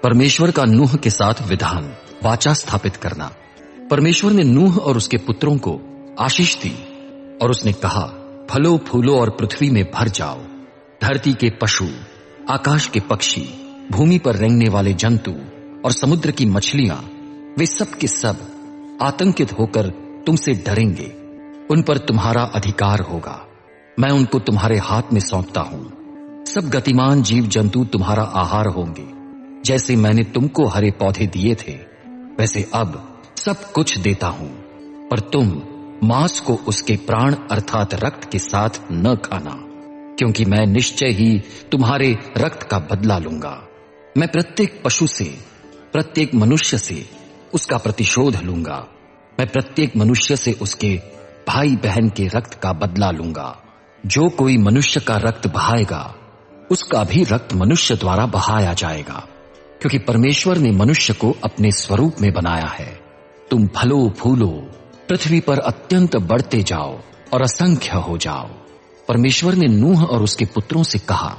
परमेश्वर का नूह के साथ विधान, वाचा स्थापित करना। परमेश्वर ने नूह और उसके पुत्रों को आशीष दी और उसने कहा, फलो फूलो और पृथ्वी में भर जाओ। धरती के पशु, आकाश के पक्षी, भूमि पर रेंगने वाले जंतु और समुद्र की मछलियां, वे सब के सब आतंकित होकर तुमसे डरेंगे। उन पर तुम्हारा अधिकार होगा। मैं उनको तुम्हारे हाथ में सौंपता हूं। सब गतिमान जीव जंतु तुम्हारा आहार होंगे। जैसे मैंने तुमको हरे पौधे दिए थे, वैसे अब सब कुछ देता हूं। पर तुम मांस को उसके प्राण अर्थात रक्त के साथ न खाना, क्योंकि मैं निश्चय ही तुम्हारे रक्त का बदला लूंगा। मैं प्रत्येक पशु से, प्रत्येक मनुष्य से उसका प्रतिशोध लूंगा। मैं प्रत्येक मनुष्य से उसके भाई बहन के रक्त का बदला लूंगा। जो कोई मनुष्य का रक्त बहाएगा, उसका भी रक्त मनुष्य द्वारा बहाया जाएगा, क्योंकि परमेश्वर ने मनुष्य को अपने स्वरूप में बनाया है। तुम फलो फूलो, पृथ्वी पर अत्यंत बढ़ते जाओ और असंख्य हो जाओ। परमेश्वर ने नूह और उसके पुत्रों से कहा,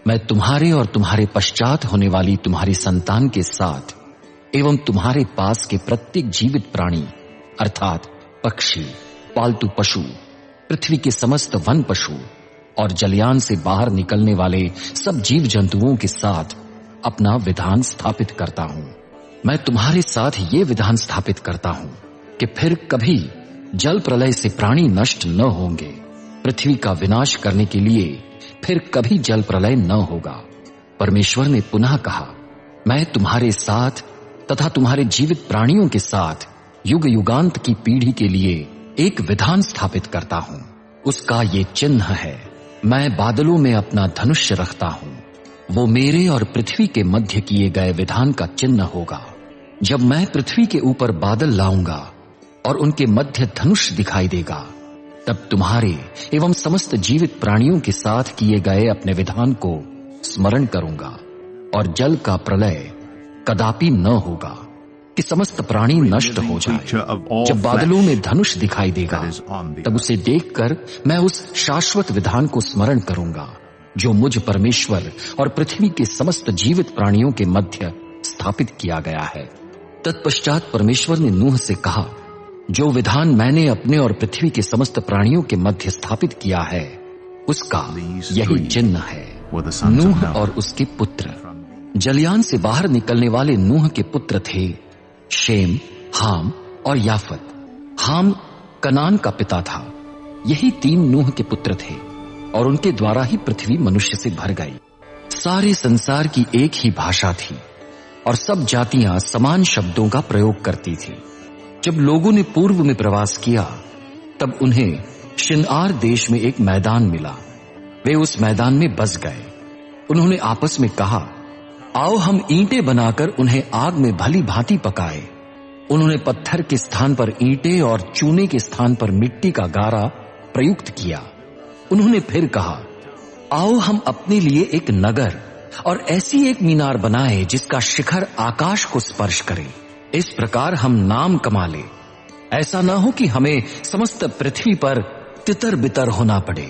मैं तुम्हारे और तुम्हारे पश्चात होने वाली तुम्हारी संतान के साथ एवं तुम्हारे पास के प्रत्येक जीवित प्राणी अर्थात पक्षी, पालतू पशु, पृथ्वी के समस्त वन पशु और जलयान से बाहर निकलने वाले सब जीव जंतुओं के साथ अपना विधान स्थापित करता हूं। मैं तुम्हारे साथ ये विधान स्थापित करता हूं कि फिर कभी जल प्रलय से प्राणी नष्ट न होंगे। पृथ्वी का विनाश करने के लिए फिर कभी जल प्रलय न होगा। परमेश्वर ने पुनः कहा, मैं तुम्हारे साथ तथा तुम्हारे जीवित प्राणियों के साथ युग युगांत की पीढ़ी के लिए एक विधान स्थापित करता हूं। उसका ये चिन्ह है, मैं बादलों में अपना धनुष रखता हूं। वो मेरे और पृथ्वी के मध्य किए गए विधान का चिन्ह होगा। जब मैं पृथ्वी के ऊपर बादल लाऊंगा और उनके मध्य धनुष दिखाई देगा, तब तुम्हारे एवं समस्त जीवित प्राणियों के साथ किए गए अपने विधान को स्मरण करूंगा। और जल का प्रलय कदापि न होगा कि समस्त प्राणी नष्ट हो जाए। जब बादलों में धनुष दिखाई देगा, तब उसे देखकर मैं उस शाश्वत विधान को स्मरण करूंगा, जो मुझ परमेश्वर और पृथ्वी के समस्त जीवित प्राणियों के मध्य स्थापित किया गया है। तत्पश्चात परमेश्वर ने नूह से कहा, जो विधान मैंने अपने और पृथ्वी के समस्त प्राणियों के मध्य स्थापित किया है, उसका यही चिन्ह है। नूह और उसके पुत्र। जलयान से बाहर निकलने वाले नूह के पुत्र थे शेम, हाम और याफत। हाम कनान का पिता था। यही 3 नूह के पुत्र थे और उनके द्वारा ही पृथ्वी मनुष्य से भर गई। सारे संसार की एक ही भाषा थी और सब जातियां समान शब्दों का प्रयोग करती थी। जब लोगों ने पूर्व में प्रवास किया, तब उन्हें शिनआर देश में एक मैदान मिला। वे उस मैदान में बस गए। उन्होंने आपस में कहा, आओ हम ईंटें बनाकर उन्हें आग में भली भांति पकाए। उन्होंने पत्थर के स्थान पर ईंटें और चूने के स्थान पर मिट्टी का गारा प्रयुक्त किया। उन्होंने फिर कहा, आओ हम अपने लिए एक नगर और ऐसी एक मीनार बनाए जिसका शिखर आकाश को स्पर्श करे। इस प्रकार हम नाम कमा ले। ऐसा ना हो कि हमें समस्त पृथ्वी पर तितर बितर होना पड़े।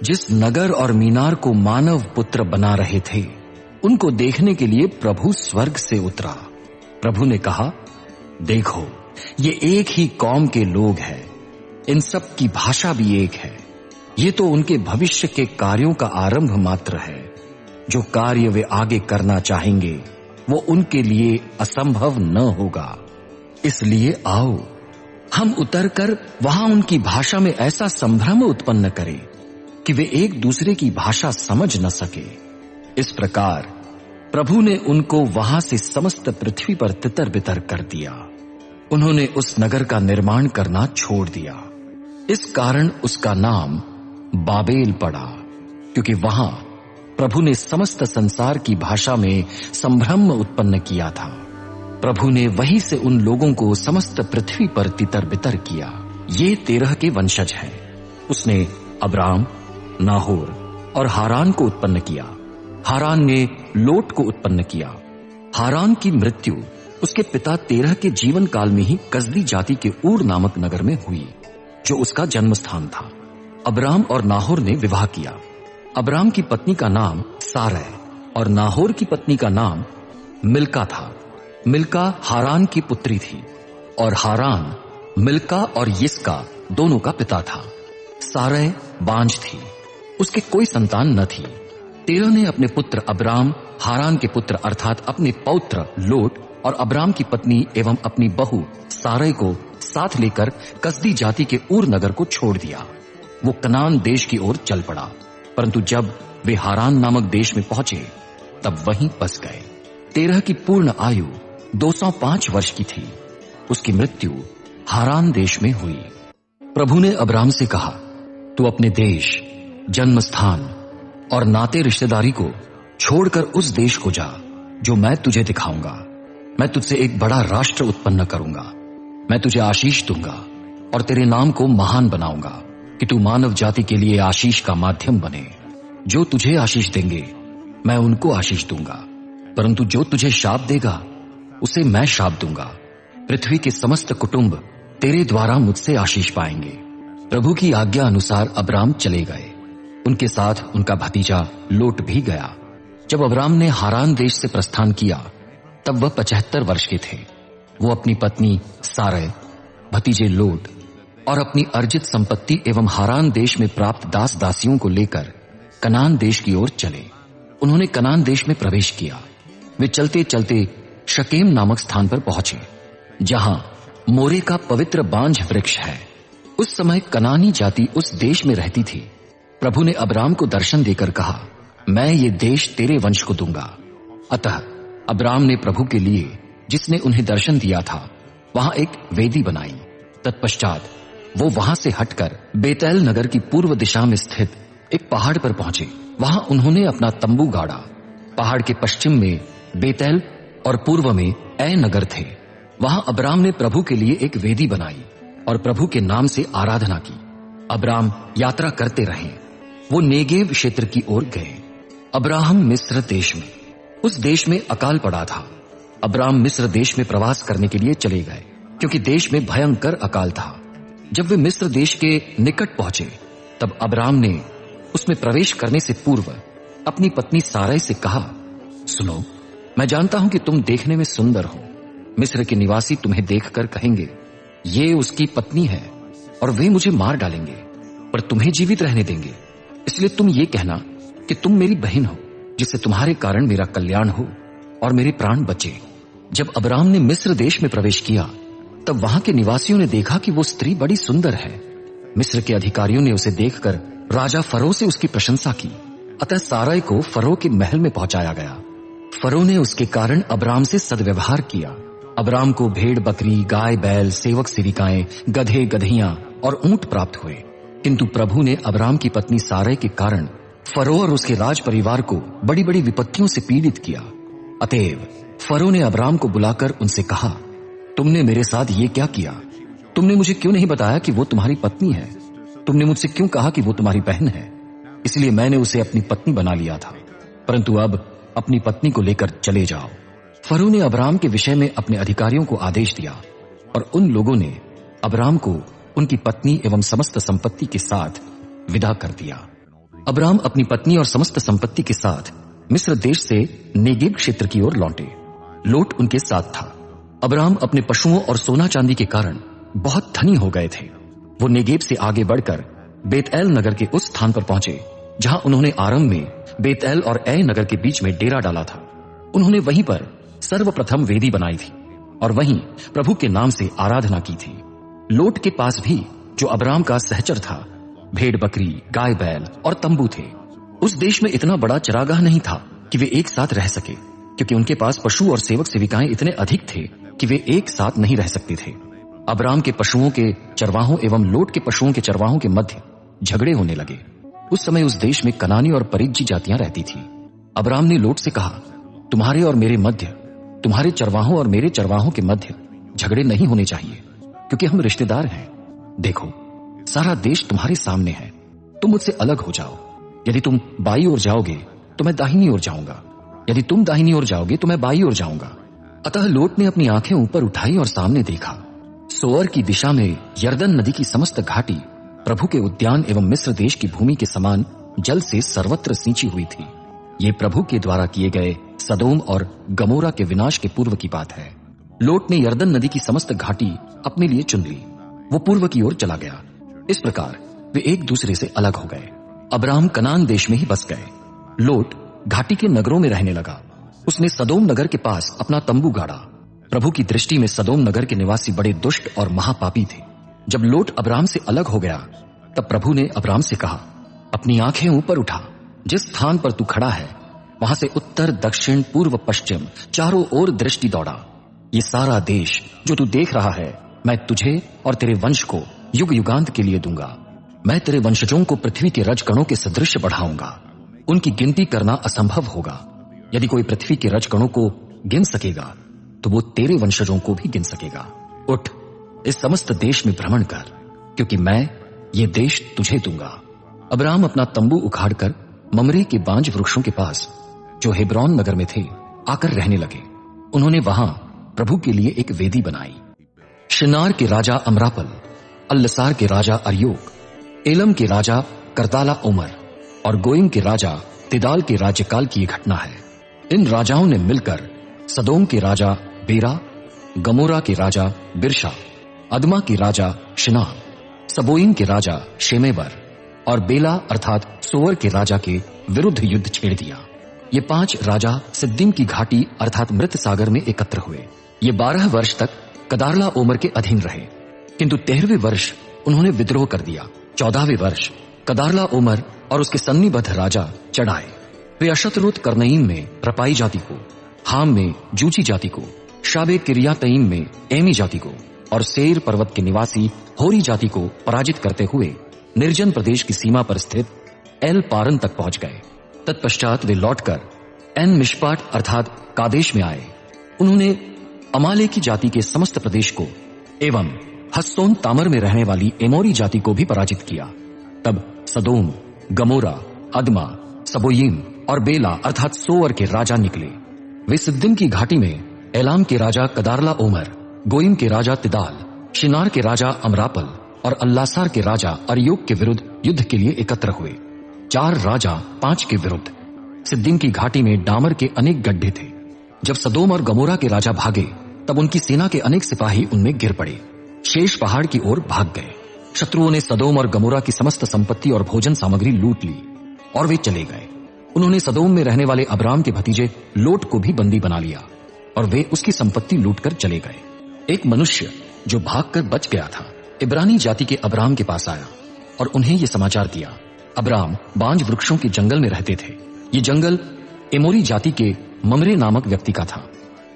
जिस नगर और मीनार को मानव पुत्र बना रहे थे, उनको देखने के लिए प्रभु स्वर्ग से उतरा। प्रभु ने कहा, देखो, ये एक ही कौम के लोग हैं। इन सब की भाषा भी एक है। ये तो उनके भविष्य के कार्यों का आरंभ मात्र है। जो कार्य वे आगे करना चाहेंगे, वो उनके लिए असंभव न होगा। इसलिए आओ, हम उतरकर वहां उनकी भाषा में ऐसा संभ्रम उत्पन्न करें कि वे एक दूसरे की भाषा समझ न सके। इस प्रकार प्रभु ने उनको वहां से समस्त पृथ्वी पर तितर बितर कर दिया। उन्होंने उस नगर का निर्माण करना छोड़ दिया। इस कारण उसका नाम बाबेल पड़ा, क्योंकि वहां प्रभु ने समस्त संसार की भाषा में संभ्रम उत्पन्न किया था। प्रभु ने वहीं से उन लोगों को समस्त पृथ्वी पर तितर बितर किया। ये 13 के वंशज हैं। उसने अब्राम, नाहोर और हारान को उत्पन्न किया। हारान ने लोट को उत्पन्न किया। हारान की मृत्यु उसके पिता 13 के जीवन काल में ही कसदी जाति के ऊर नामक नगर में हुई, जो उसका जन्म स्थान था। अब्राम और नाहोर ने विवाह किया। अब्राम की पत्नी का नाम सारै और नाहोर की पत्नी का नाम मिल्का था। मिल्का हारान की पुत्री थी और हारान मिल्का और यिस्का दोनों का पिता था। सारै बांझ थी, उसके कोई संतान न थी। तेरह ने अपने पुत्र अब्राम, हारान के पुत्र अर्थात अपने पौत्र लोट और अब्राम की पत्नी एवं अपनी बहू सारै को साथ लेकर कसदी जाति के ऊर नगर को छोड़ दिया। वो कनान देश की ओर चल पड़ा, परंतु जब वे हारान नामक देश में पहुंचे तब वहीं बस गए। तेरह की पूर्ण आयु 205 वर्ष की थी। उसकी मृत्यु हारान देश में हुई। प्रभु ने अब्राम से कहा, तू अपने देश, जन्म स्थान और नाते रिश्तेदारी को छोड़कर उस देश को जा जो मैं तुझे दिखाऊंगा। मैं तुझसे एक बड़ा राष्ट्र उत्पन्न करूंगा। मैं तुझे आशीष दूंगा और तेरे नाम को महान बनाऊंगा कि तू मानव जाति के लिए आशीष का माध्यम बने। जो तुझे आशीष देंगे मैं उनको आशीष दूंगा, परंतु जो तुझे शाप देगा उसे मैं शाप दूंगा। पृथ्वी के समस्त कुटुंब तेरे द्वारा मुझसे आशीष पाएंगे। प्रभु की आज्ञा अनुसार अब्राम चले गए। उनके साथ उनका भतीजा लोट भी गया। जब अब्राम ने हारान देश से प्रस्थान किया तब वह 75 वर्ष के थे। वो अपनी पत्नी सारै, भतीजे लोट और अपनी अर्जित संपत्ति एवं हारान देश में प्राप्त दास दासियों को लेकर कनान देश की ओर चले। उन्होंने कनान देश में प्रवेश किया। वे चलते चलते शकेम नामक स्थान पर पहुंचे, जहां मोरे का पवित्र बांझ वृक्ष है। उस समय कनानी जाति उस देश में रहती थी। प्रभु ने अब्राम को दर्शन देकर कहा, मैं ये देश तेरे वंश को दूंगा। अतः अब्राम ने प्रभु के लिए, जिसने उन्हें दर्शन दिया था, वहां एक वेदी बनाई। तत्पश्चात वो वहां से हटकर बेतैल नगर की पूर्व दिशा में स्थित एक पहाड़ पर पहुंचे। वहां उन्होंने अपना तंबू गाड़ा। पहाड़ के पश्चिम में बेतैल और पूर्व में ऐ नगर थे। वहां अब्राम ने प्रभु के लिए एक वेदी बनाई और प्रभु के नाम से आराधना की। अब्राम यात्रा करते रहे। वो नेगेव क्षेत्र की ओर गए। अब्राहम मिस्र देश में, उस देश में अकाल पड़ा था। अब्राम मिस्र देश में प्रवास करने के लिए चले गए, क्योंकि देश में भयंकर अकाल था। जब वे मिस्र देश के निकट पहुंचे तब अब्राम ने उसमें प्रवेश करने से पूर्व अपनी पत्नी सारै से कहा, सुनो, मैं जानता हूं कि तुम देखने में सुंदर हो। मिस्र के निवासी तुम्हें देखकर कहेंगे, ये उसकी पत्नी है, और वे मुझे मार डालेंगे, पर तुम्हें जीवित रहने देंगे। इसलिए तुम ये कहना कि तुम मेरी बहन हो, जिससे तुम्हारे कारण मेरा कल्याण हो और मेरे प्राण बचे। जब अब्राम ने मिस्र देश में प्रवेश किया तब वहां के निवासियों ने देखा कि वो स्त्री बड़ी सुंदर है। मिस्र के अधिकारियों ने उसे देखकर राजा फरो से उसकी प्रशंसा की। अतः सारै को फरो के महल में पहुंचाया गया। फरो ने उसके कारण अब्राम से सद्व्यवहार किया। अब्राम को भेड़ बकरी, गाय बैल, सेवक सेविकाएं, गधे गधियां और ऊंट प्राप्त हुए। किंतु प्रभु ने अब्राम की पत्नी सारै के कारण फरो और उसके राज परिवार को बड़ी बड़ी विपत्तियों से पीड़ित किया। अतएव फरो ने अब्राम को बुलाकर उनसे कहा, तुमने मेरे साथ ये क्या किया? तुमने मुझे क्यों नहीं बताया कि वो तुम्हारी पत्नी है? तुमने मुझसे क्यों कहा कि वो तुम्हारी बहन है? इसलिए मैंने उसे अपनी पत्नी बना लिया था। परंतु अब अपनी पत्नी को लेकर चले जाओ। फरो ने अब्राम के विषय में अपने अधिकारियों को आदेश दिया और उन लोगों ने अब्राम को उनकी पत्नी एवं समस्त संपत्ति के साथ विदा कर दिया। अब्राम अपनी पत्नी और समस्त संपत्ति के साथ मिस्र देश से नेगेव क्षेत्र की ओर लौटे। लोट उनके साथ था। अब्राम अपने पशुओं और सोना चांदी के कारण बहुत धनी हो गए थे। वो नेगेव से आगे बढ़कर बेतएल नगर के उस स्थान पर पहुंचे जहां उन्होंने आरंभ में बेतएल और ऐ नगर के बीच में डेरा डाला था। उन्होंने वहीं पर सर्वप्रथम वेदी बनाई थी और वहीं प्रभु के नाम से आराधना की थी। लोट के पास भी, जो अब्राम का सहचर था, भेड़ बकरी, गाय बैल और तंबू थे। उस देश में इतना बड़ा चरागाह नहीं था कि वे एक साथ रह सके, क्योंकि उनके पास पशु और सेवक सेविकाएं इतने अधिक थे कि वे एक साथ नहीं रह सकते थे। अब्राम के पशुओं के चरवाहों एवं लोट के पशुओं के चरवाहों के मध्य झगड़े होने लगे। उस समय उस देश में कनानी और परिज्जी जातियां रहती थी। अब्राम ने लोट से कहा, तुम्हारे और मेरे मध्य, तुम्हारे चरवाहों और मेरे चरवाहों के मध्य झगड़े नहीं होने चाहिए, क्योंकि हम रिश्तेदार हैं। देखो, सारा देश तुम्हारे सामने है। तुम मुझसे अलग हो जाओ। यदि तुम बाईं ओर जाओगे तो मैं दाहिनी ओर जाऊंगा, यदि तुम दाहिनी ओर जाओगे तो मैं बाईं ओर जाऊंगा। अतः लोट ने अपनी आंखें ऊपर उठाई और सामने देखा। सोअर की दिशा में यरदन नदी की समस्त घाटी प्रभु के उद्यान एवं मिस्र देश की भूमि के समान जल से सर्वत्र सींची हुई थी। ये प्रभु के द्वारा किए गए सदोम और गमोरा के विनाश के पूर्व की बात है। लोट ने यरदन नदी की समस्त घाटी अपने लिए चुन ली। वो पूर्व की ओर चला गया। इस प्रकार वे एक दूसरे से अलग हो गए। अब्राहम कनान देश में ही बस गए। लोट घाटी के नगरों में रहने लगा। उसने सदोम नगर के पास अपना तंबू गाड़ा। प्रभु की दृष्टि में सदोम नगर के निवासी बड़े दुष्ट और महापापी थे। जब लोट अब्राहम से अलग हो गया, तब प्रभु ने अब्राहम से कहा, अपनी आंखें ऊपर उठा। जिस स्थान पर तू खड़ा है, वहां से उत्तर, दक्षिण, पूर्व, पश्चिम चारों ओर दृष्टि दौड़ा। ये सारा देश जो तू देख रहा है, मैं तुझे और तेरे वंश को युग युगांत के लिए दूंगा। मैं तेरे वंशजों को पृथ्वी के रजकणों के सदृश बढ़ाऊंगा। उनकी गिनती करना असंभव होगा। यदि कोई पृथ्वी के रजकणों को गिन सकेगा, तो वो तेरे वंशजों को भी गिन सकेगा। उठ, इस समस्त देश में भ्रमण कर, क्योंकि मैं ये देश तुझे दूंगा। अब्राहम अपना तंबू उखाड़कर ममरे के बांज वृक्षों के पास, जो हेब्रोन नगर में थे, आकर रहने लगे। उन्होंने वहां प्रभु के लिए एक वेदी बनाई। शिनार के राजा अमरापल, अल्लसार के राजा अर्योक, एलम के राजा करदाला ओमर और गोइम के राजा तिदाल के राज्यकाल की घटना है। इन राजाओं ने मिलकर सदोम के राजा बेरा, गमोरा के राजा बिरशा, अदमा के राजा शिना, सबोइम के राजा शेमेबर और बेला अर्थात सोवर के राजा के विरुद्ध युद्ध छेड़ दिया। ये 5 राजा सिद्दीम की घाटी अर्थात मृत सागर में एकत्र हुए। ये 12 वर्ष तक कदारला ओमर के अधीन रहे, किंतु 13वें वर्ष उन्होंने विद्रोह कर दिया। 14वें वर्ष कदारला ओमर और उसके सन्निबद्ध राजा चढ़ आए। वे अशतरोत करनईम में रपाई जाति को, हाम में जूची जाति को, शाबे किरियातईम में एमी जाति को और सेर पर्वत के निवासी होरी जाति को पराजित करते हुए निर्जन प्रदेश की सीमा पर स्थित एल पारन तक पहुंच गए। तत्पश्चात वे लौटकर एन मिशपाट अर्थात कादेश में आए। उन्होंने अमालेकी जाति के समस्त प्रदेश को एवं हस्सोन तामर में रहने वाली एमोरी जाति को भी पराजित किया। तब सदोम, गमोरा, अदमा, सबोयीम और बेला अर्थात सोवर के राजा निकले। वे सिद्दीम की घाटी में एलाम के राजा कदारला ओमर, गोइम के राजा तिदाल, शिनार के राजा अमरापल और अल्लासार के राजा अर्योक के विरुद्ध युद्ध के लिए एकत्र हुए। 4 राजा 5 के विरुद्ध। सिद्दीम की घाटी में डामर के अनेक गड्ढे थे। जब सदोम और गमोरा के राजा भागे, तब उनकी सेना के अनेक सिपाही उनमें गिर पड़े, शेष पहाड़ की ओर भाग गए। शत्रुओं ने सदोम और गमोरा की समस्त संपत्ति और भोजन सामग्री लूट ली और वे चले गए। उन्होंने सदोम में रहने वाले अब्राम के भतीजे लोट को भी बंदी बना लिया और वे उसकी संपत्ति लूटकर चले गए। एक मनुष्य जो भागकर बच गया था, इब्रानी जाति के अब्राम के पास आया और उन्हें यह समाचार दिया। अब्राम बांज वृक्षों के जंगल में रहते थे। ये जंगल एमोरी जाति के ममरे नामक व्यक्ति का था।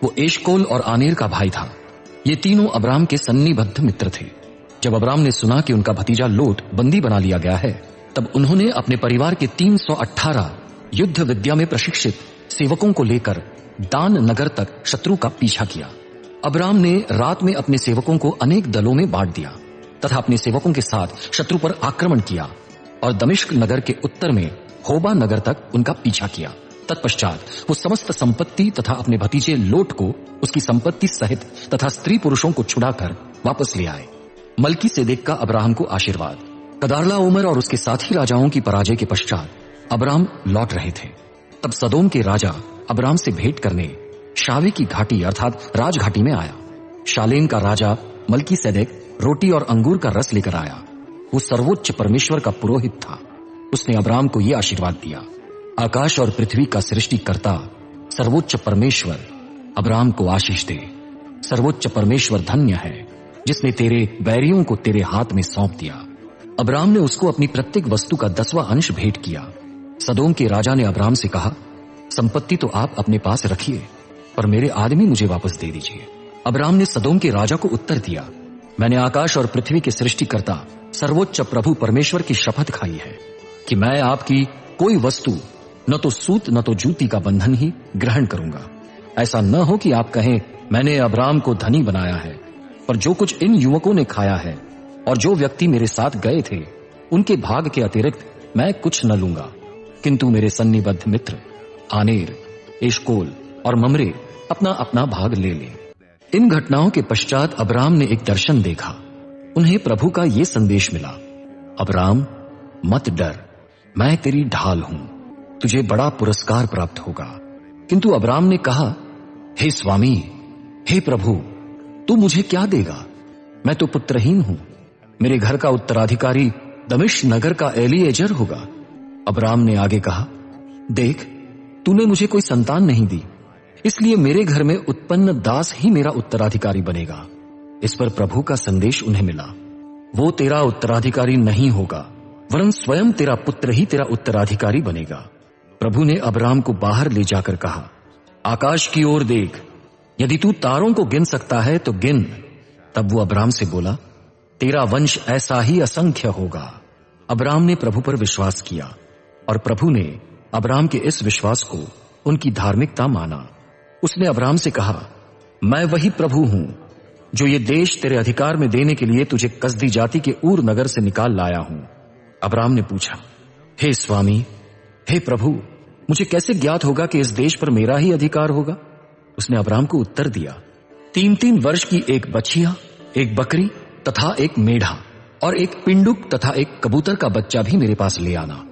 वो एशकोल और आनेर का भाई था। ये तीनों अब्राम के सन्निबद्ध मित्र थे। जब अब्राम ने सुना कि उनका भतीजा लोट बंदी बना लिया गया है, तब उन्होंने अपने परिवार के 318 युद्ध विद्या में प्रशिक्षित सेवकों को लेकर दान नगर तक शत्रु का पीछा किया। अब्राम ने रात में अपने सेवकों को अनेक दलों में बांट दिया तथा अपने सेवकों के साथ शत्रु पर आक्रमण किया और दमिश्क नगर के उत्तर में होबा नगर तक उनका पीछा किया। तत्पश्चात वो समस्त संपत्ति तथा अपने भतीजे लोट को उसकी संपत्ति सहित तथा स्त्री पुरुषों को छुड़ाकर वापस ले आए। मलकी सेदेक का अब्राहम को आशीर्वाद। कदारला ओमर और उसके साथी राजाओं की पराजय के पश्चात अब्राम लौट रहे थे। तब सदोम के राजा अब्राम से भेंट करने शावे की घाटी अर्थात राजघाटी में आया। शालेम का राजा मलकी सेदेक रोटी और अंगूर का रस लेकर आया। वो सर्वोच्च परमेश्वर का पुरोहित था। उसने अब्राम को यह आशीर्वाद दिया, आकाश और पृथ्वी का सृष्टिकर्ता सर्वोच्च परमेश्वर अब्राम को आशीष दे। सर्वोच्च परमेश्वर धन्य है जिसने तेरे बैरियों को तेरे हाथ में सौंप दिया। अब्राम ने उसको अपनी प्रत्येक वस्तु का 10वां अंश भेंट किया। सदोम के राजा ने अब्राम से कहा, संपत्ति तो आप अपने पास रखिए, पर मेरे आदमी मुझे वापस दे दीजिए। अब्राम ने सदोम के राजा को उत्तर दिया, मैंने आकाश और पृथ्वी के सृष्टिकर्ता सर्वोच्च प्रभु परमेश्वर की शपथ खाई है कि मैं आपकी कोई वस्तु न तो सूत न तो जूती का बंधन ही ग्रहण करूंगा। ऐसा न हो कि आप कहें मैंने अब्राम को धनी बनाया है, पर जो कुछ इन युवकों ने खाया है और जो व्यक्ति मेरे साथ गए थे उनके भाग के अतिरिक्त मैं कुछ न लूंगा, किंतु मेरे सन्निबद्ध मित्र आनेर, एशकोल और ममरे अपना अपना भाग ले ले। इन घटनाओं के पश्चात अब्राम ने एक दर्शन देखा। उन्हें प्रभु का ये संदेश मिला, अब्राम मत डर, मैं तेरी ढाल हूं, तुझे बड़ा पुरस्कार प्राप्त होगा। किंतु अब्राम ने कहा, हे स्वामी, हे प्रभु, तू मुझे क्या देगा? मैं तो पुत्रहीन हूं। मेरे घर का उत्तराधिकारी दमिश्क नगर का एलीएजर होगा। अब्राम ने आगे कहा, देख, तूने मुझे कोई संतान नहीं दी, इसलिए मेरे घर में उत्पन्न दास ही मेरा उत्तराधिकारी बनेगा। इस पर प्रभु का संदेश उन्हें मिला, वो तेरा उत्तराधिकारी नहीं होगा, वरन स्वयं तेरा पुत्र ही तेरा उत्तराधिकारी बनेगा। प्रभु ने अब्राम को बाहर ले जाकर कहा, आकाश की ओर देख, यदि तू तारों को गिन सकता है तो गिन। तब वो अब्राम से बोला, तेरा वंश ऐसा ही असंख्य होगा। अब्राम ने प्रभु पर विश्वास किया और प्रभु ने अब्राम के इस विश्वास को उनकी धार्मिकता माना। उसने अब्राम से कहा, मैं वही प्रभु हूं जो ये देश तेरे अधिकार में देने के लिए तुझे कसदी जाति के ऊर नगर से निकाल लाया हूं। अब्राम ने पूछा, हे स्वामी, हे प्रभु, मुझे कैसे ज्ञात होगा कि इस देश पर मेरा ही अधिकार होगा? उसने अब्राम को उत्तर दिया, 3-3 वर्ष की एक बछिया, एक बकरी तथा एक मेढ़ा और एक पिंडुक तथा एक कबूतर का बच्चा भी मेरे पास ले आना।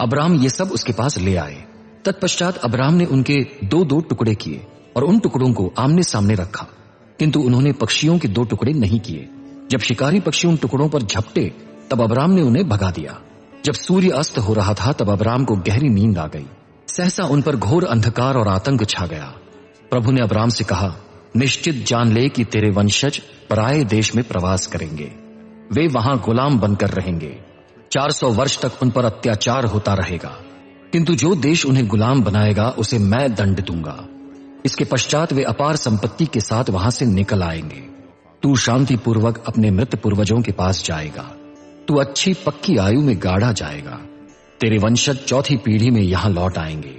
अब्राम ये सब उसके पास ले आए। तत्पश्चात अब्राम ने उनके 2-2 टुकड़े किए और उन टुकड़ों को आमने सामने रखा, किंतु उन्होंने पक्षियों के 2 टुकड़े नहीं किए। जब शिकारी पक्षी उन टुकड़ों पर झपटे तब अब्राम ने उन्हें भगा दिया। जब सूर्य अस्त हो रहा था तब अब्राम को गहरी नींद आ गई। सहसा उन पर घोर अंधकार और आतंक छा गया। प्रभु ने अब्राम से कहा, निश्चित जान ले कि तेरे वंशज पराये देश में प्रवास करेंगे, वे वहां गुलाम बनकर रहेंगे। 400 वर्ष तक उन पर अत्याचार होता रहेगा, किंतु जो देश उन्हें गुलाम बनाएगा उसे मैं दंड दूंगा। इसके पश्चात वे अपार संपत्ति के साथ वहां से निकल आएंगे। तू शांतिपूर्वक अपने मृत पूर्वजों के पास जाएगा। तू अच्छी पक्की आयु में गाढ़ा जाएगा। तेरे वंशज 4थी पीढ़ी में यहां लौट आएंगे,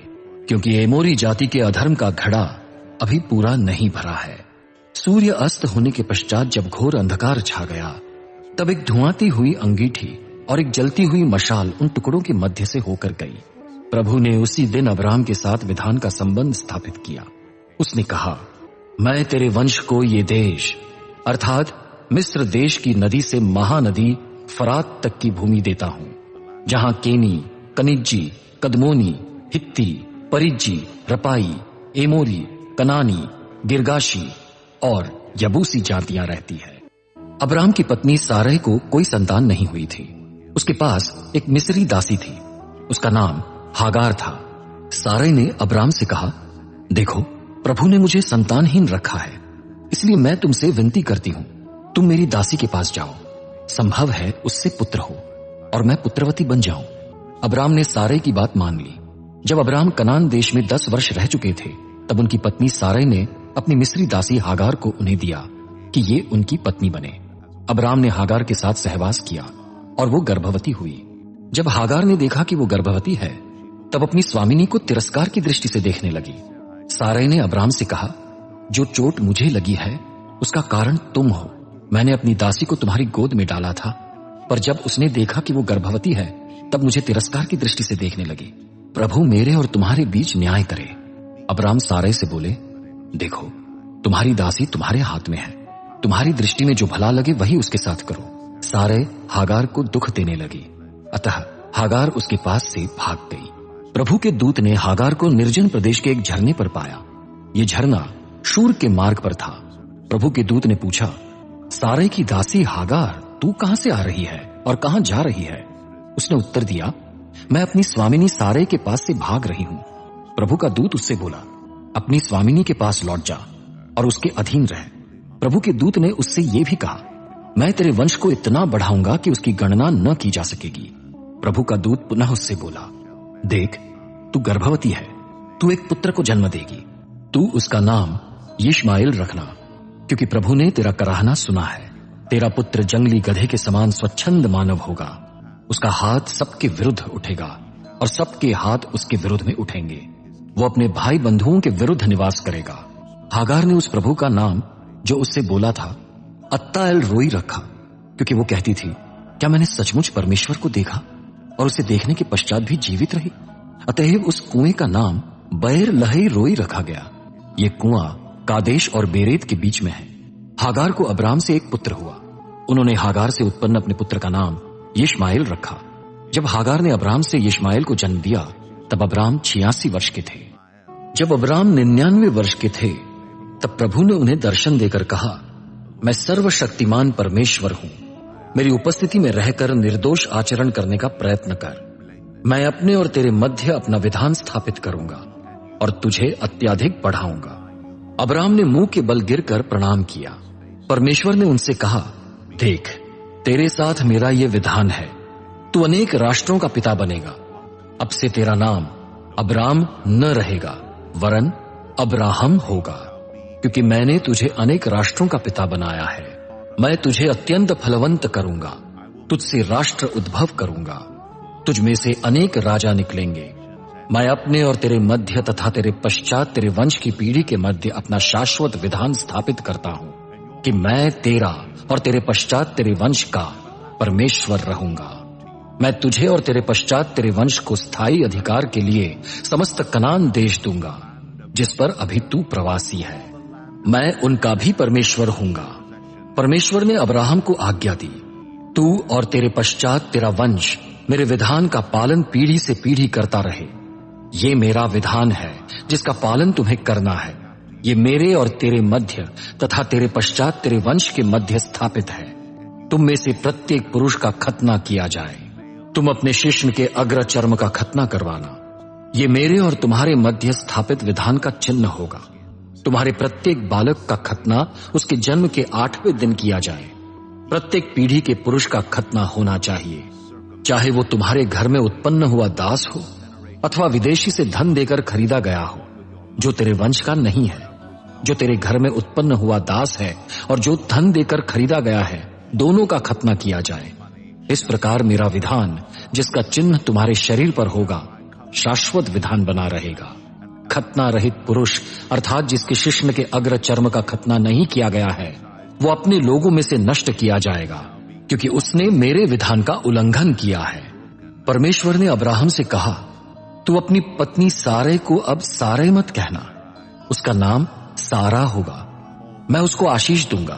क्योंकि एमोरी जाति के अधर्म का घड़ा अभी पूरा नहीं भरा है। सूर्य अस्त होने के पश्चात जब घोर अंधकार छा गया, तब एक धुआंती हुई अंगीठी और एक जलती हुई मशाल उन टुकड़ों के मध्य से होकर गई। प्रभु ने उसी दिन अब्राम के साथ विधान का संबंध स्थापित किया। उसने कहा, मैं तेरे वंश को ये देश अर्थात मिस्र देश की नदी से महानदी फरात तक की भूमि देता हूं, जहां केनी, कनिज्जी, कदमोनी, हित्ती, परिज्जी, रपाई, एमोरी, कनानी, गिरगाशी और यबूसी जातियां रहती है। अब्राम की पत्नी सारै को कोई संतान नहीं हुई थी। उसके पास एक मिस्री दासी थी, उसका नाम हागार था। सारै ने अब्राम से कहा, देखो, प्रभु ने मुझे संतानहीन रखा है, इसलिए मैं तुमसे विनती करती हूं, तुम मेरी दासी के पास जाओ, संभव है उससे पुत्र हो और मैं पुत्रवती बन जाऊं। अब्राम ने सारै की बात मान ली। जब अब्राम कनान देश में 10 वर्ष रह चुके थे, तब उनकी पत्नी सारै ने अपनी मिस्री दासी हागार को उन्हें दिया कि ये उनकी पत्नी बने। अब्राम ने हागार के साथ सहवास किया और वो गर्भवती हुई। जब हागार ने देखा कि वो गर्भवती है, तब अपनी स्वामिनी को तिरस्कार की दृष्टि से देखने लगी। सारै ने अब्राम से कहा, जो चोट मुझे लगी है उसका कारण तुम हो। मैंने अपनी दासी को तुम्हारी गोद में डाला था, पर जब उसने देखा कि वो गर्भवती है, तब मुझे तिरस्कार की दृष्टि से देखने लगी। प्रभु मेरे और तुम्हारे बीच न्याय करे। अब्राम सारै से बोले, देखो, तुम्हारी दासी तुम्हारे हाथ में है, तुम्हारी दृष्टि में जो भला लगे वही उसके साथ करो। सारै हागार को दुख देने लगी, अतः हागार उसके पास से भाग गई। प्रभु के दूत ने हागार को निर्जन प्रदेश के एक झरने पर पाया। ये झरना शूर के मार्ग पर था। प्रभु के दूत ने पूछा, सारै की दासी हागार, तू कहां से आ रही है और कहां जा रही है? उसने उत्तर दिया, मैं अपनी स्वामिनी सारै के पास से भाग रही हूं। प्रभु का दूत उससे बोला, अपनी स्वामिनी के पास लौट जा और उसके अधीन रह। प्रभु के दूत ने उससे यह भी कहा, मैं तेरे वंश को इतना बढ़ाऊंगा कि उसकी गणना न की जा सकेगी। प्रभु का दूत पुनः उससे बोला, देख, तू गर्भवती है, तू एक पुत्र को जन्म देगी। तू उसका नाम यिश्माएल रखना, क्योंकि प्रभु ने तेरा कराहना सुना है। तेरा पुत्र जंगली गधे के समान स्वच्छंद मानव होगा। उसका हाथ सबके विरुद्ध उठेगा और सबके हाथ उसके विरुद्ध में उठेंगे। वो अपने भाई बंधुओं के विरुद्ध निवास करेगा। हागार ने उस प्रभु का नाम जो उससे बोला था अत्ताएल रोई रखा, क्योंकि वो कहती थी, क्या मैंने सचमुच परमेश्वर को देखा और उसे देखने के पश्चात भी जीवित रही? अतएव उस कुएं का नाम बैर लहई रोई रखा गया। ये कुआं कादेश और बेरेत के बीच में है। हागार को अब्राम से एक पुत्र हुआ। उन्होंने हागार से उत्पन्न अपने पुत्र का नाम यिश्माएल रखा। जब हागार ने अब्राम से यिश्माएल को जन्म दिया, तब अब्राम 86 वर्ष के थे। जब अब्राम 99 वर्ष के थे तब प्रभु ने उन्हें दर्शन देकर कहा, मैं सर्वशक्तिमान परमेश्वर हूं, मेरी उपस्थिति में रहकर निर्दोष आचरण करने का प्रयत्न कर। मैं अपने और तेरे मध्य अपना विधान स्थापित करूंगा और तुझे अत्याधिक बढ़ाऊंगा। अब्राम ने मुंह के बल गिरकर प्रणाम किया। परमेश्वर ने उनसे कहा, देख, तेरे साथ मेरा यह विधान है, तू अनेक राष्ट्रों का पिता बनेगा। अब से तेरा नाम अब्राम न रहेगा वरन अब्राहम होगा, क्योंकि मैंने तुझे अनेक राष्ट्रों का पिता बनाया है। मैं तुझे अत्यंत फलवंत करूंगा, तुझसे राष्ट्र उद्भव करूंगा, तुझ में से अनेक राजा निकलेंगे। मैं अपने और तेरे मध्य तथा तेरे पश्चात तेरे वंश की पीढ़ी के मध्य अपना शाश्वत विधान स्थापित करता हूं कि मैं तेरा और तेरे पश्चात तेरे वंश का परमेश्वर रहूंगा। मैं तुझे और तेरे पश्चात तेरे वंश को स्थायी अधिकार के लिए समस्त कनान देश दूंगा, जिस पर अभी तू प्रवासी है। मैं उनका भी परमेश्वर हूंगा। परमेश्वर ने अब्राहम को आज्ञा दी, तू और तेरे पश्चात तेरा वंश मेरे विधान का पालन पीढ़ी से पीढ़ी करता रहे। ये मेरा विधान है जिसका पालन तुम्हें करना है। ये मेरे और तेरे मध्य तथा तेरे पश्चात तेरे वंश के मध्य स्थापित है। तुम में से प्रत्येक पुरुष का खतना किया जाए। तुम अपने शिश्न के अग्र चर्म का खतना करवाना। ये मेरे और तुम्हारे मध्य स्थापित विधान का चिन्ह होगा। तुम्हारे प्रत्येक बालक का खतना उसके जन्म के 8वें दिन किया जाए। प्रत्येक पीढ़ी के पुरुष का खतना होना चाहिए, चाहे वो तुम्हारे घर में उत्पन्न हुआ दास हो अथवा विदेशी से धन देकर खरीदा गया हो, जो तेरे वंश का नहीं है। जो तेरे घर में उत्पन्न हुआ दास है और जो धन देकर खरीदा गया है, दोनों का खतना किया जाए। इस प्रकार मेरा विधान, जिसका चिन्ह तुम्हारे शरीर पर होगा, शाश्वत विधान बना रहेगा। खतना रहित पुरुष अर्थात जिसके शिश्न के अग्र चर्म का खतना नहीं किया गया है, वो अपने लोगों में से नष्ट किया जाएगा, क्योंकि उसने मेरे विधान का उल्लंघन किया है। परमेश्वर ने अब्राहम से कहा, तू अपनी पत्नी सारे को अब सारे मत कहना, उसका नाम सारा होगा। मैं उसको आशीष दूंगा।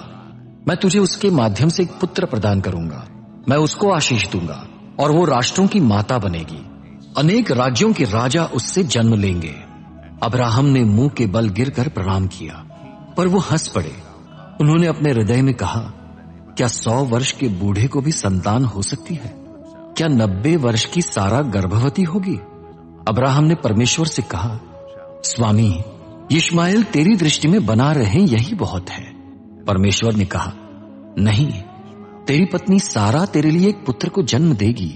मैं तुझे उसके माध्यम से एक पुत्र प्रदान करूंगा। मैं उसको आशीष दूंगा और वो राष्ट्रों की माता बनेगी। अनेक राज्यों के राजा उससे जन्म लेंगे। अब्राहम ने मुंह के बल गिरकर प्रणाम किया, पर वो हंस पड़े। उन्होंने अपने हृदय में कहा, क्या 100 वर्ष के बूढ़े को भी संतान हो सकती है? क्या 90 वर्ष की सारा गर्भवती होगी? अब्राहम ने परमेश्वर से कहा, स्वामी, इश्माएल तेरी दृष्टि में बना रहे यही बहुत है। परमेश्वर ने कहा, नहीं, तेरी पत्नी सारा तेरे लिए एक पुत्र को जन्म देगी।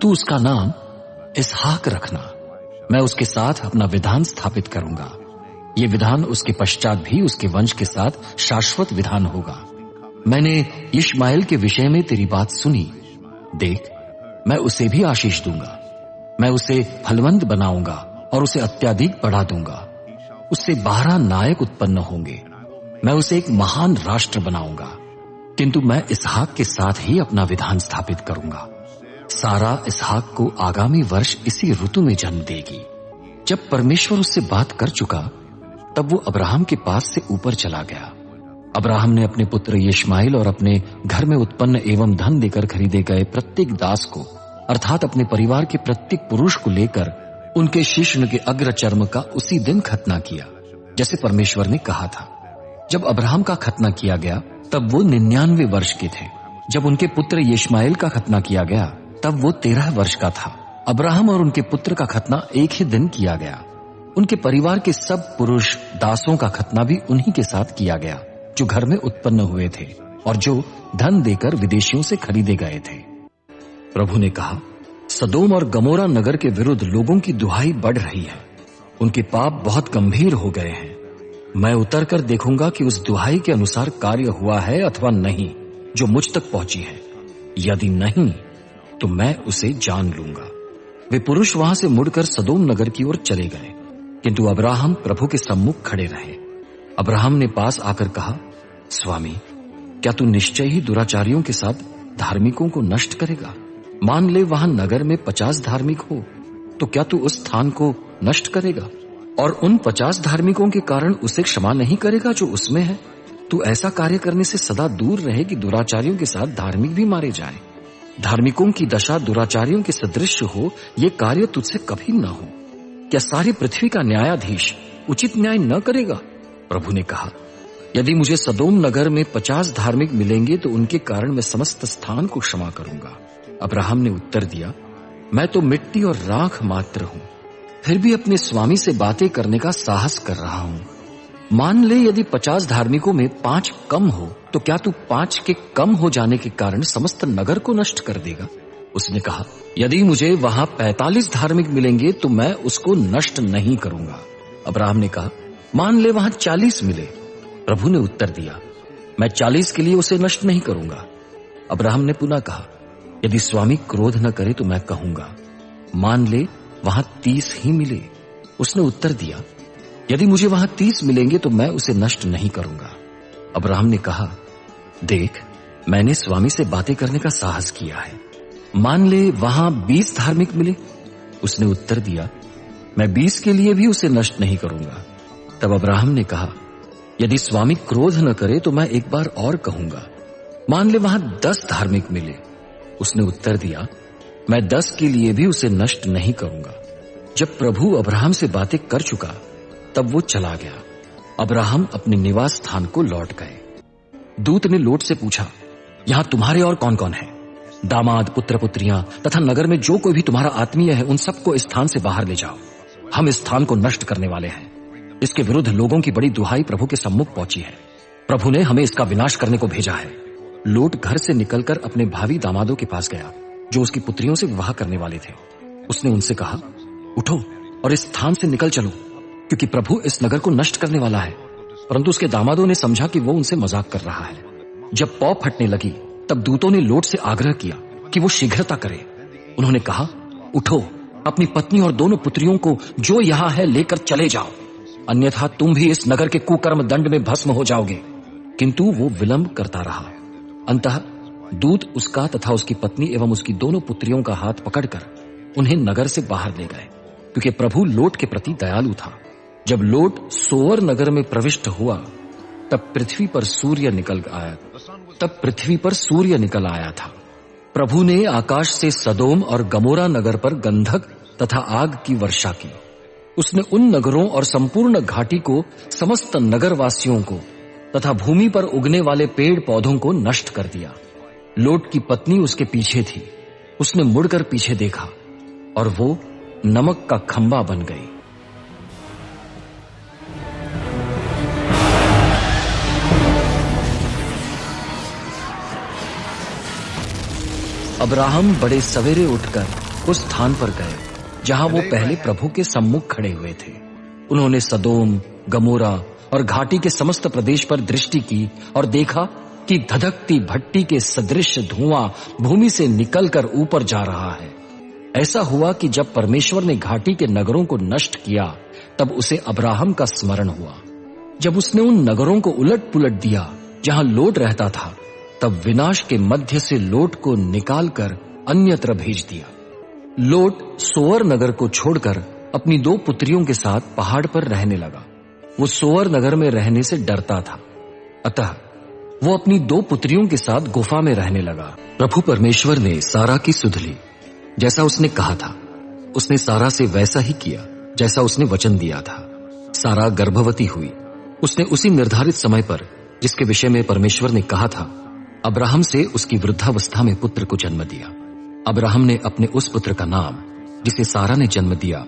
तू उसका नाम इसहाक रखना। मैं उसके साथ अपना विधान स्थापित करूंगा। ये विधान उसके पश्चात भी उसके वंश के साथ शाश्वत विधान होगा। मैंने इश्माएल के विषय में तेरी बात सुनी। देख, मैं उसे भी आशीष दूंगा। मैं उसे फलवंत बनाऊंगा और उसे अत्याधिक बढ़ा दूंगा। उससे 12 नायक उत्पन्न होंगे। मैं उसे एक महान राष्ट्र बनाऊंगा। किंतु मैं इसहाक के साथ ही अपना विधान स्थापित करूंगा। सारा इसहाक को आगामी वर्ष इसी ऋतु में जन्म देगी। जब परमेश्वर उससे बात कर चुका, तब वो अब्राहम के पास से ऊपर चला गया। अब्राहम ने अपने पुत्र इश्माएल और अपने घर में उत्पन्न एवं धन देकर खरीदे गए प्रत्येक दास को, अर्थात अपने परिवार के प्रत्येक पुरुष को लेकर उनके शिश्न के अग्र चर्म का उसी दिन खतना किया, जैसे परमेश्वर ने कहा था। जब अब्राहम का खतना किया गया, तब वो 99 वर्ष के थे। जब उनके पुत्र इश्माएल का खतना किया गया, तब वो 13 वर्ष का था। अब्राहम और उनके पुत्र का खतना एक ही दिन किया गया। उनके परिवार के सब पुरुष दासों का खतना भी उन्हीं के साथ किया गया, जो घर में उत्पन्न हुए थे और जो धन देकर विदेशियों से खरीदे गए थे। प्रभु ने कहा, सदोम और गमोरा नगर के विरुद्ध लोगों की दुहाई बढ़ रही है। उनके पाप बहुत गंभीर हो गए हैं। मैं उतर कर देखूंगा कि उस दुहाई के अनुसार कार्य हुआ है अथवा नहीं, जो मुझ तक पहुंची है। यदि नहीं, तो मैं उसे जान लूंगा। वे पुरुष वहां से मुड़कर सदोम नगर की ओर चले गए, किंतु अब्राहम प्रभु के सम्मुख खड़े रहे। अब्राहम ने पास आकर कहा, स्वामी, क्या तू निश्चय ही दुराचारियों के साथ धार्मिकों को नष्ट करेगा? मान ले वहां नगर में 50 धार्मिक हो, तो क्या तू उस स्थान को नष्ट करेगा और उन 50 धार्मिकों के कारण उसे क्षमा नहीं करेगा जो उसमें है? तू ऐसा कार्य करने से सदा दूर रहे कि दुराचारियों के साथ धार्मिक भी मारे जाएं। धार्मिकों की दशा दुराचारियों के सदृश हो, ये कार्य तुझसे कभी न हो। क्या सारी पृथ्वी का न्यायाधीश उचित न्याय न करेगा? प्रभु ने कहा, यदि मुझे सदोम नगर में 50 धार्मिक मिलेंगे तो उनके कारण मैं समस्त स्थान को क्षमा करूंगा। अब्राहम ने उत्तर दिया, मैं तो मिट्टी और राख मात्र हूं, फिर भी अपने स्वामी से बातें करने का साहस कर रहा हूं। मान ले यदि 50 धार्मिकों में 5 कम हो तो क्या तू 5 के कम हो जाने के कारण समस्त नगर को नष्ट कर देगा? उसने कहा, यदि मुझे वहां 45 धार्मिक मिलेंगे तो मैं उसको नष्ट नहीं करूंगा। अब्राहम ने कहा, मान ले वहां 40 मिले। प्रभु ने उत्तर दिया, मैं 40 के लिए उसे नष्ट नहीं करूंगा। अब्राहम ने पुनः कहा, यदि स्वामी क्रोध न करे तो मैं कहूंगा, मान ले वहां 30 ही मिले। उसने उत्तर दिया, यदि मुझे वहां 30 मिलेंगे तो मैं उसे नष्ट नहीं करूंगा। अब्राहम ने कहा, देख, मैंने स्वामी से बातें करने का साहस किया है, मान ले वहां 20 धार्मिक मिले। उसने उत्तर दिया, मैं 20 के लिए भी उसे नष्ट नहीं करूंगा। तब अब्राहम ने कहा, यदि स्वामी क्रोध न करे तो मैं एक बार और कहूंगा, मान ले वहां 10 धार्मिक मिले। उसने उत्तर दिया, मैं 10 के लिए भी उसे नष्ट नहीं करूंगा। जब प्रभु अब्राहम से बातें कर चुका तब वो चला गया। अब्राहम अपने निवास स्थान को लौट गए। दूत ने लोट से पूछा, यहां तुम्हारे और कौन कौन है? दामाद, पुत्र पुत्रियां तथा नगर में जो कोई भी तुम्हारा आत्मीय है उन सबको इस स्थान से बाहर ले जाओ। हम इस स्थान को नष्ट करने वाले हैं। इसके विरुद्ध लोगों की बड़ी दुहाई प्रभु के सम्मुख पहुंची है। प्रभु ने हमें इसका विनाश करने को भेजा है। लोट घर से निकलकर अपने भावी दामादों के पास गया जो उसकी पुत्रियों से विवाह करने वाले थे। उसने उनसे कहा, उठो और इस स्थान से निकल चलो, क्योंकि प्रभु इस नगर को नष्ट करने वाला है। परंतु उसके दामादों ने समझा कि वो उनसे मजाक कर रहा है। जब पौ फटने लगी तब दूतों ने लोट से आग्रह किया कि वो शीघ्रता करे। उन्होंने कहा, उठो, अपनी पत्नी और दोनों पुत्रियों को जो यहां है लेकर चले जाओ, अन्यथा तुम भी इस नगर के कुकर्म दंड में भस्म हो जाओगे। किंतु वो विलंब करता रहा। अंततः दूत उसका तथा उसकी पत्नी एवं उसकी दोनों पुत्रियों का हाथ पकड़कर उन्हें नगर से बाहर ले गए, क्योंकि प्रभु लोट के प्रति दयालु था। जब लोट सोअर नगर में प्रविष्ट हुआ तब पृथ्वी पर सूर्य निकल आया था। प्रभु ने आकाश से सदोम और गमोरा नगर पर गंधक तथा आग की वर्षा की। उसने उन नगरों और संपूर्ण घाटी को, समस्त नगरवासियों को तथा भूमि पर उगने वाले पेड़ पौधों को नष्ट कर दिया। लोट की पत्नी उसके पीछे थी। उसने मुड़कर पीछे देखा और वो नमक का खंबा बन गई। अब्राहम बड़े सवेरे उठकर उस स्थान पर गए जहां वो पहले प्रभु के सम्मुख खड़े हुए थे। उन्होंने सदोम, गमोरा और घाटी के समस्त प्रदेश पर दृष्टि की और देखा कि धधकती भट्टी के सदृश धुआं भूमि से निकलकर ऊपर जा रहा है। ऐसा हुआ कि जब परमेश्वर ने घाटी के नगरों को नष्ट किया तब उसे अब्राहम का स्मरण हुआ। जब उसने उन नगरों को उलट पुलट दिया जहां लोट रहता था, तब विनाश के मध्य से लोट को निकालकर अन्यत्र भेज दिया। लोट सोअर नगर को छोड़कर अपनी 2 पुत्रियों के साथ पहाड़ पर रहने लगा। वो सोअर नगर में रहने से डरता था, अतः वो अपनी 2 पुत्रियों के साथ गुफा में रहने लगा। प्रभु परमेश्वर ने सारा की सुध ली। जैसा उसने कहा था, उसने सारा से वैसा ही किया जैसा उसने वचन दिया था। सारा गर्भवती हुई। उसने उसी निर्धारित समय पर, जिसके विषय में परमेश्वर ने कहा था, अब्राहम से उसकी वृद्धावस्था में पुत्र को जन्म दिया। अब्राहम ने अपने उस पुत्र का नाम, जिसे सारा ने जन्म दिया,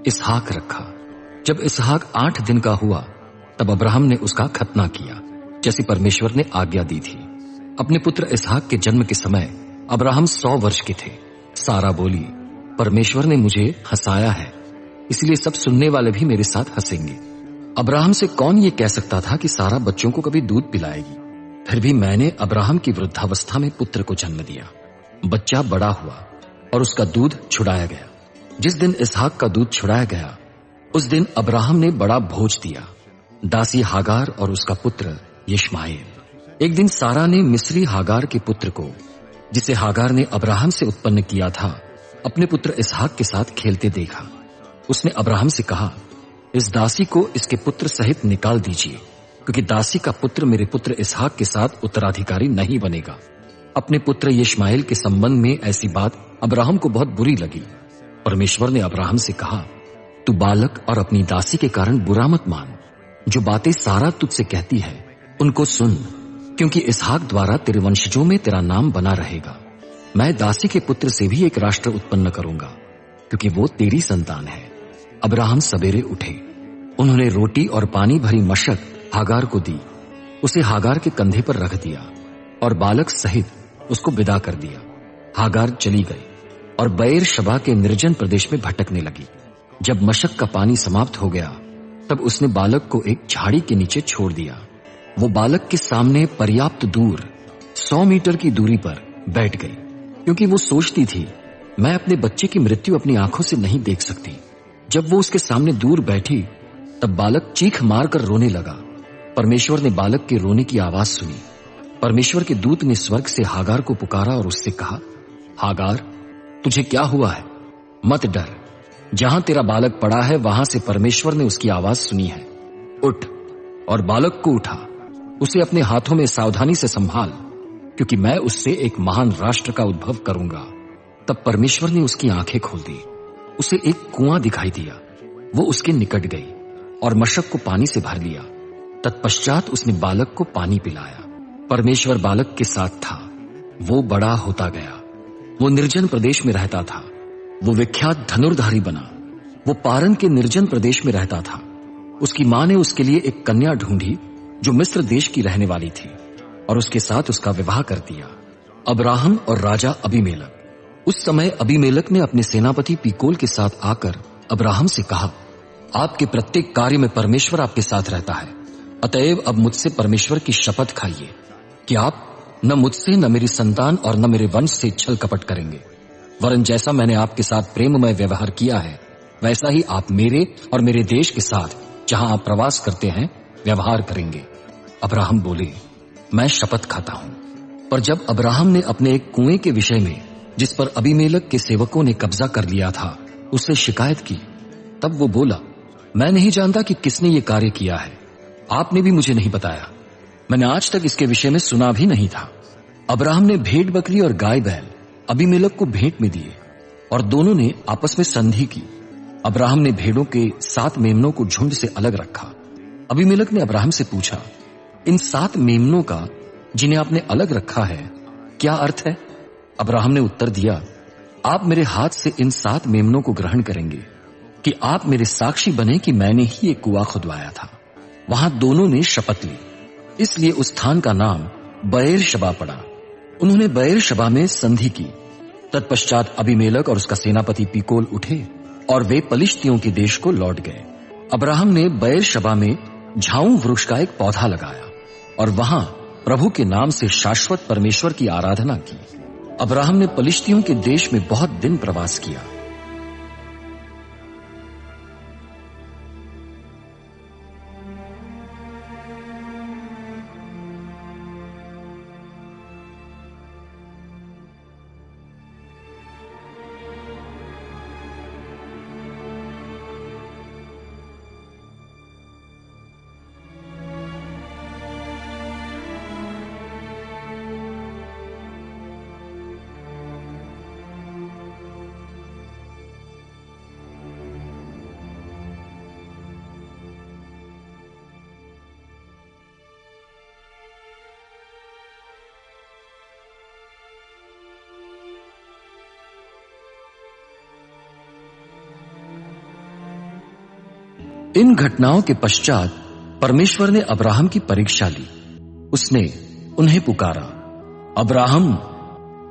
इसहाक रखा। जब इसहाक 8 दिन का हुआ तब अब्राहम ने उसका खतना किया, जैसे परमेश्वर ने आज्ञा दी थी। अपने पुत्र इसहाक के जन्म के समय अब्राहम 100 वर्ष के थे। सारा बोली, परमेश्वर ने मुझे हंसाया है, इसलिए सब सुनने वाले भी मेरे साथ हंसेंगे। अब्राहम से कौन ये कह सकता था कि सारा बच्चों को कभी दूध पिलाएगी? फिर भी मैंने अब्राहम की वृद्धावस्था में पुत्र को जन्म दिया। बच्चा बड़ा हुआ और उसका दूध छुड़ाया गया। जिस दिन इसहाक का दूध छुड़ाया गया उस दिन अब्राहम ने बड़ा भोज दिया। दासी हागार और उसका पुत्र यिश्माएल। एक दिन सारा ने मिस्री हागार के पुत्र को, जिसे हागार ने अब्राहम से उत्पन्न किया था, अपने पुत्र इसहाक के साथ खेलते देखा। उसने अब्राहम से कहा, इस दासी को इसके पुत्र सहित निकाल दीजिए, क्योंकि दासी का पुत्र मेरे पुत्र इसहाक के साथ उत्तराधिकारी नहीं बनेगा। अपने पुत्र यिश्माएल के संबंध में ऐसी बात अब्राहम को बहुत बुरी लगी। परमेश्वर ने अब्राहम से कहा, तू बालक और अपनी दासी के कारण बुरा मत मान। जो बातें सारा तुझसे कहती है उनको सुन, क्योंकि इसहाक द्वारा तेरे वंशजों में तेरा नाम बना रहेगा। मैं दासी के पुत्र से भी एक राष्ट्र उत्पन्न करूंगा, क्योंकि वो तेरी संतान है। अब्राहम सवेरे उठे, उन्होंने रोटी और पानी भरी मशक हागार को दी, उसे हागार के कंधे पर रख दिया और बालक सहित उसको विदा कर दिया। हागार चली गई और बैर शबा के निर्जन प्रदेश में भटकने लगी। जब मशक का पानी समाप्त हो गया तब उसने बालक को एक झाड़ी के नीचे छोड़ दिया। वो बालक के सामने पर्याप्त दूर 100 मीटर की दूरी पर बैठ गई, क्योंकि वो सोचती थी मैं अपने बच्चे की मृत्यु अपनी आंखों से नहीं देख सकती। जब वो उसके सामने दूर बैठी तब बालक चीख मारकर रोने लगा। परमेश्वर ने बालक के रोने की आवाज सुनी। परमेश्वर के दूत ने स्वर्ग से हागार को पुकारा और उससे कहा, हागार, तुझे क्या हुआ है? मत डर, जहां तेरा बालक पड़ा है वहां से परमेश्वर ने उसकी आवाज सुनी है। उठ और बालक को उठा, उसे अपने हाथों में सावधानी से संभाल, क्योंकि मैं उससे एक महान राष्ट्र का उद्भव करूंगा। तब परमेश्वर ने उसकी आंखें खोल दी, उसे एक कुआं दिखाई दिया। वो उसके निकट गई और मशक को पानी से भर लिया। तत्पश्चात उसने बालक को पानी पिलाया। परमेश्वर बालक के साथ था, वो बड़ा होता गया। वो निर्जन प्रदेश में रहता था, वो विख्यात धनुर्धारी बना। वो पारन के निर्जन प्रदेश में रहता था। उसकी मां ने उसके लिए एक कन्या ढूंढी जो मिस्र देश की रहने वाली थी, और उसके साथ उसका विवाह कर दिया। अब्राहम और राजा अबीमेलेक। उस समय अबीमेलेक ने अपने सेनापति पीकोल के साथ आकर अब्राहम से कहा, आपके प्रत्येक कार्य में परमेश्वर आपके साथ रहता है, अतएव अब मुझसे परमेश्वर की शपथ खाइए कि आप न मुझसे, न मेरी संतान और न मेरे वंश से छल कपट करेंगे, वरन जैसा मैंने आपके साथ प्रेममय व्यवहार किया है वैसा ही आप मेरे और मेरे देश के साथ जहां आप प्रवास करते हैं व्यवहार करेंगे। अब्राहम बोले, मैं शपथ खाता हूं। पर जब अब्राहम ने अपने एक कुएं के विषय में, जिस पर अबीमेलेक के सेवकों ने कब्जा कर लिया था, उससे शिकायत की, तब वो बोला, मैं नहीं जानता कि किसने ये कार्य किया है, आपने भी मुझे नहीं बताया, मैंने आज तक इसके विषय में सुना भी नहीं था। अब्राहम ने भेड़ बकरी और गाय बैल अबीमेलेक को भेंट में दिए और दोनों ने आपस में संधि की। अब्राहम ने भेड़ों के 7 मेमनों को झुंड से अलग रखा। अबीमेलेक ने अब्राहम से पूछा, इन 7 मेमनों का जिन्हें आपने अलग रखा है क्या अर्थ है? अब्राहम ने उत्तर दिया, आप मेरे हाथ से इन 7 मेमनों को ग्रहण करेंगे कि आप मेरे साक्षी बने कि मैंने ही एक कुआं खुदवाया था। वहां दोनों ने शपथ ली, इसलिए उस स्थान का नाम बैर शबा पड़ा। उन्होंने बैर शबा में संधि की। तत्पश्चात अबीमेलेक और उसका सेनापति पीकोल उठे और वे पलिश्तियों के देश को लौट गए। अब्राहम ने बैर शबा में झाऊ वृक्ष का एक पौधा लगाया और वहां प्रभु के नाम से शाश्वत परमेश्वर की आराधना की। अब्राहम ने पलिश्तियों के देश में बहुत दिन प्रवास किया। इन घटनाओं के पश्चात परमेश्वर ने अब्राहम की परीक्षा ली। उसने उन्हें पुकारा, अब्राहम।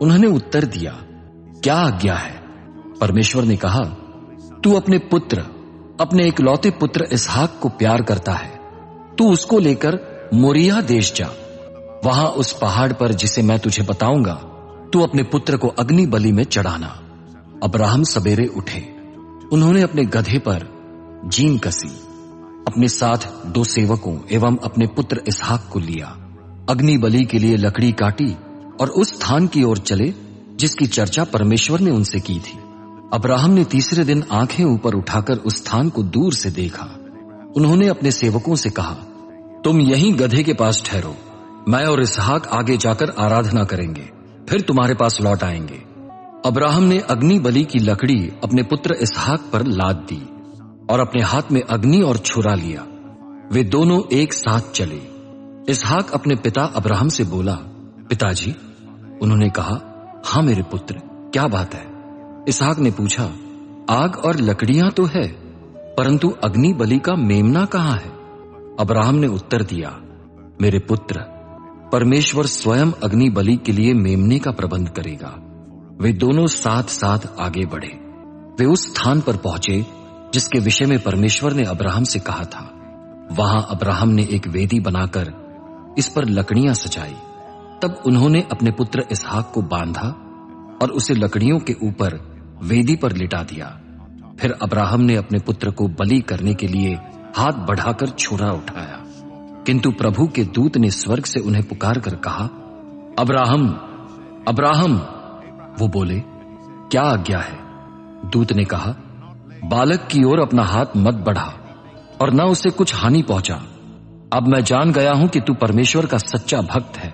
उन्होंने उत्तर दिया, क्या आज्ञा है? परमेश्वर ने कहा, तू अपने पुत्र, अपने इकलौते पुत्र इसहाक को प्यार करता है, तू उसको लेकर मोरिया देश जा। वहां उस पहाड़ पर जिसे मैं तुझे बताऊंगा, तू अपने पुत्र को अग्नि बलि में चढ़ाना। अब्राहम सवेरे उठे, उन्होंने अपने गधे पर जीन कसी, अपने साथ 2 सेवकों एवं अपने पुत्र इसहाक को लिया, अग्नि बलि के लिए लकड़ी काटी और उस स्थान की ओर चले जिसकी चर्चा परमेश्वर ने उनसे की थी। अब्राहम ने तीसरे दिन आंखें ऊपर उठाकर उस स्थान को दूर से देखा। उन्होंने अपने सेवकों से कहा, तुम यहीं गधे के पास ठहरो, मैं और इसहाक आगे जाकर आराधना करेंगे, फिर तुम्हारे पास लौट आएंगे। अब्राहम ने अग्नि बलि की लकड़ी अपने पुत्र इसहाक पर लाद दी। और अपने हाथ में अग्नि और छुरा लिया। वे दोनों एक साथ चले। इसहाक अपने पिता अब्राहम से बोला, पिताजी। उन्होंने कहा, हाँ मेरे पुत्र, क्या बात है? इसहाक ने पूछा, आग और लकड़ियां तो है, परंतु अग्नि बलि का मेमना कहां है? अब्राहम ने उत्तर दिया, मेरे पुत्र, परमेश्वर स्वयं अग्नि बलि के लिए मेमने का प्रबंध करेगा। वे दोनों साथ साथ आगे बढ़े। वे उस स्थान पर पहुंचे जिसके विषय में परमेश्वर ने अब्राहम से कहा था। वहां अब्राहम ने एक वेदी बनाकर इस पर लकड़ियां सजाई। तब उन्होंने अपने पुत्र इसहाक को बांधा और उसे लकड़ियों के ऊपर वेदी पर लिटा दिया। फिर अब्राहम ने अपने पुत्र को बलि करने के लिए हाथ बढ़ाकर छुरा उठाया, किंतु प्रभु के दूत ने स्वर्ग से उन्हें पुकार कर कहा, अब्राहम, अब्राहम। वो बोले, क्या आज्ञा है? दूत ने कहा, बालक की ओर अपना हाथ मत बढ़ा और न उसे कुछ हानि पहुंचा। अब मैं जान गया हूं कि तू परमेश्वर का सच्चा भक्त है,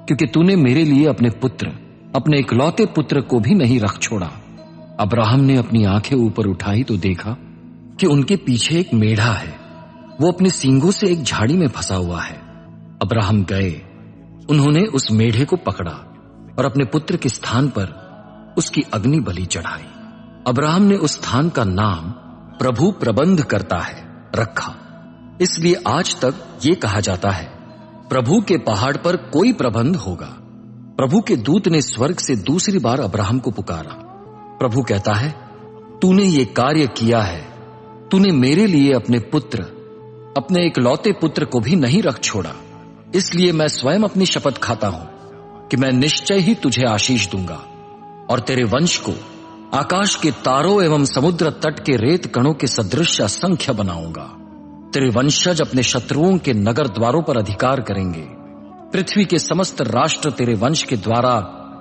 क्योंकि तूने मेरे लिए अपने पुत्र, अपने इकलौते पुत्र को भी नहीं रख छोड़ा। अब्राहम ने अपनी आंखें ऊपर उठाई तो देखा कि उनके पीछे एक मेढ़ा है। वो अपने सींगों से एक झाड़ी में फंसा हुआ है। अब्राहम गए, उन्होंने उस मेढ़े को पकड़ा और अपने पुत्र के स्थान पर उसकी अग्नि बलि चढ़ाई। अब्राहम ने उस स्थान का नाम प्रभु प्रबंध करता है रखा। इसलिए आज तक ये कहा जाता है, प्रभु के पहाड़ पर कोई प्रबंध होगा। प्रभु के दूत ने स्वर्ग से दूसरी बार अब्राहम को पुकारा। प्रभु कहता है, तूने ये कार्य किया है। तूने मेरे लिए अपने पुत्र, अपने इकलौते पुत्र को भी नहीं रख छोड़ा। इसलिए मैं स्वयं अपनी शपथ खाता हूं कि मैं निश्चय ही तुझे आशीष दूंगा और तेरे वंश को आकाश के तारों एवं समुद्र तट के रेत कणों के सदृश असंख्य बनाऊंगा। तेरे वंशज अपने शत्रुओं के नगर द्वारों पर अधिकार करेंगे। पृथ्वी के समस्त राष्ट्र तेरे वंश के द्वारा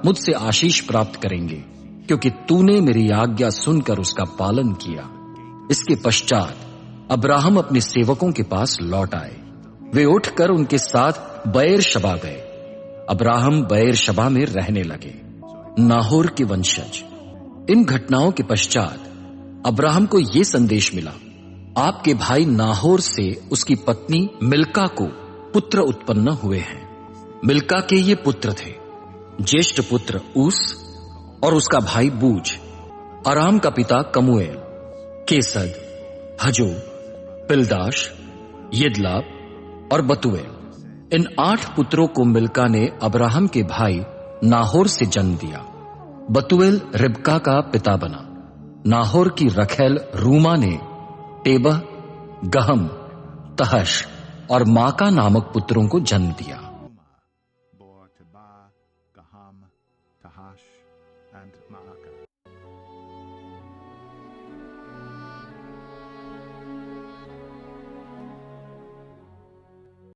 मुझसे आशीष प्राप्त करेंगे, क्योंकि तूने मेरी आज्ञा सुनकर उसका पालन किया। इसके पश्चात अब्राहम अपने सेवकों के पास लौट आए। वे उठकर उनके साथ बैर शबा गए। अब्राहम बैर शबा में रहने लगे। नाहोर के वंशज। इन घटनाओं के पश्चात अब्राहम को यह संदेश मिला, आपके भाई नाहोर से उसकी पत्नी मिल्का को पुत्र उत्पन्न हुए हैं। मिल्का के ये पुत्र थे, ज्येष्ठ पुत्र ऊस और उसका भाई बूज, अराम का पिता कमुएल, केसद, हजो, पिलदाश, यिदलाब और बतुएल। इन 8 पुत्रों को मिल्का ने अब्राहम के भाई नाहोर से जन्म दिया। बतुएल रिबका का पिता बना। नाहोर की रखैल रूमा ने टेबह, गहम, तहश और माका नामक पुत्रों को जन्म दिया।